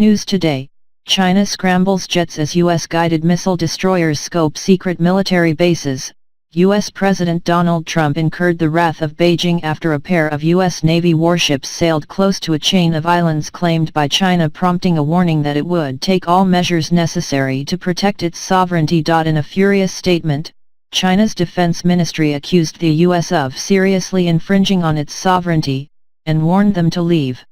News today, China scrambles jets as U.S. guided missile destroyers scope secret military bases. U.S. President Donald Trump incurred the wrath of Beijing after a pair of U.S. Navy warships sailed close to a chain of islands claimed by China, prompting a warning that it would take all measures necessary to protect its sovereignty. In a furious statement, China's defense ministry accused the U.S. of seriously infringing on its sovereignty, and warned them to leave.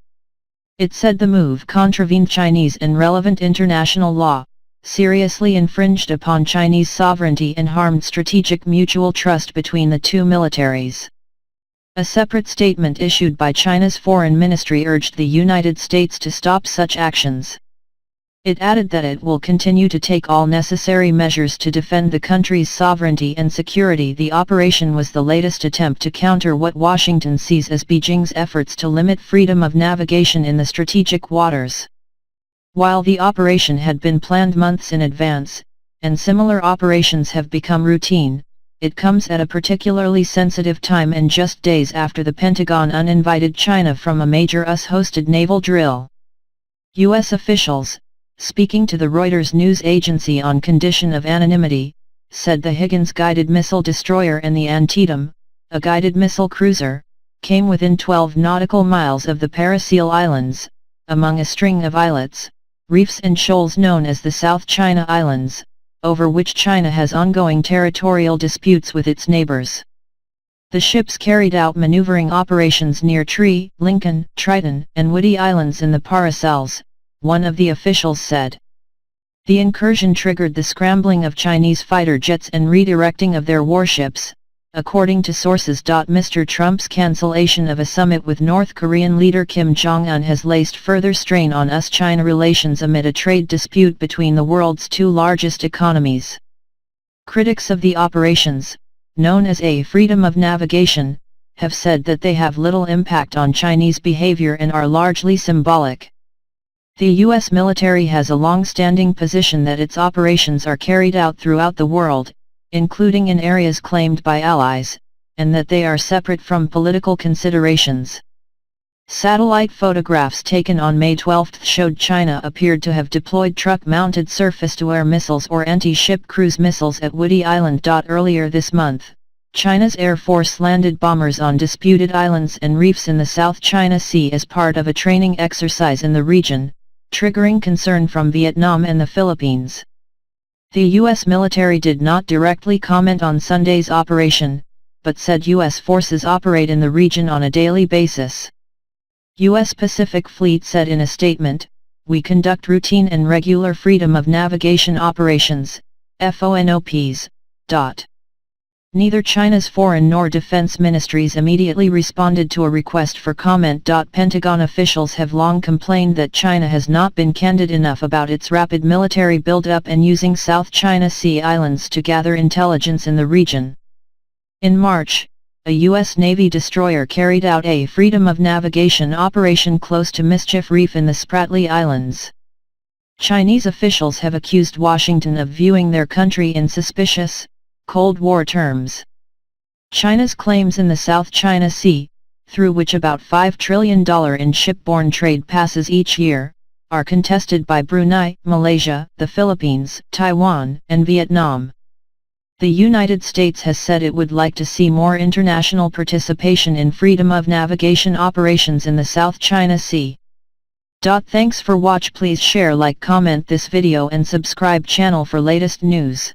It said the move contravened Chinese and relevant international law, seriously infringed upon Chinese sovereignty, and harmed strategic mutual trust between the two militaries. A separate statement issued by China's foreign ministry urged the United States to stop such actions. It added that it will continue to take all necessary measures to defend the country's sovereignty and security. The operation was the latest attempt to counter what Washington sees as Beijing's efforts to limit freedom of navigation in the strategic waters. While the operation had been planned months in advance, and similar operations have become routine, it comes at a particularly sensitive time and just days after the Pentagon uninvited China from a major US-hosted naval drill. U.S. officials, speaking to the Reuters news agency on condition of anonymity, said the Higgins guided missile destroyer and the Antietam, a guided missile cruiser, came within 12 nautical miles of the Parasil Islands, among a string of islets, reefs and shoals known as the South China Islands, over which China has ongoing territorial disputes with its neighbors. The ships carried out maneuvering operations near Tree, Lincoln, Triton, and Woody Islands in the Paracels, one of the officials said. The incursion triggered the scrambling of Chinese fighter jets and redirecting of their warships, according to sources. Mr. Trump's cancellation of a summit with North Korean leader Kim Jong-un has placed further strain on US-China relations amid a trade dispute between the world's two largest economies. Critics of the operations, known as a freedom of navigation, have said that they have little impact on Chinese behavior and are largely symbolic. The U.S. military has a long-standing position that its operations are carried out throughout the world, including in areas claimed by allies, and that they are separate from political considerations. Satellite photographs taken on May 12 showed China appeared to have deployed truck-mounted surface-to-air missiles or anti-ship cruise missiles at Woody Island. Earlier this month, China's Air Force landed bombers on disputed islands and reefs in the South China Sea as part of a training exercise in the region, triggering concern from Vietnam and the Philippines. The U.S. military did not directly comment on Sunday's operation, but said U.S. forces operate in the region on a daily basis. U.S. Pacific Fleet said in a statement, "We conduct routine and regular freedom of navigation operations, FONOPs." Neither China's foreign nor defense ministries immediately responded to a request for comment. Pentagon officials have long complained that China has not been candid enough about its rapid military buildup and using South China Sea islands to gather intelligence in the region. In March, a U.S. Navy destroyer carried out a freedom of navigation operation close to Mischief Reef in the Spratly Islands. Chinese officials have accused Washington of viewing their country in suspicious, Cold War terms. China's claims in the South China Sea, through which about $5 trillion in shipborne trade passes each year, are contested by Brunei, Malaysia, the Philippines, Taiwan, and Vietnam. The United States has said it would like to see more international participation in freedom of navigation operations in the South China Sea. Thanks for watch. Please share, like, comment this video and subscribe channel for latest news.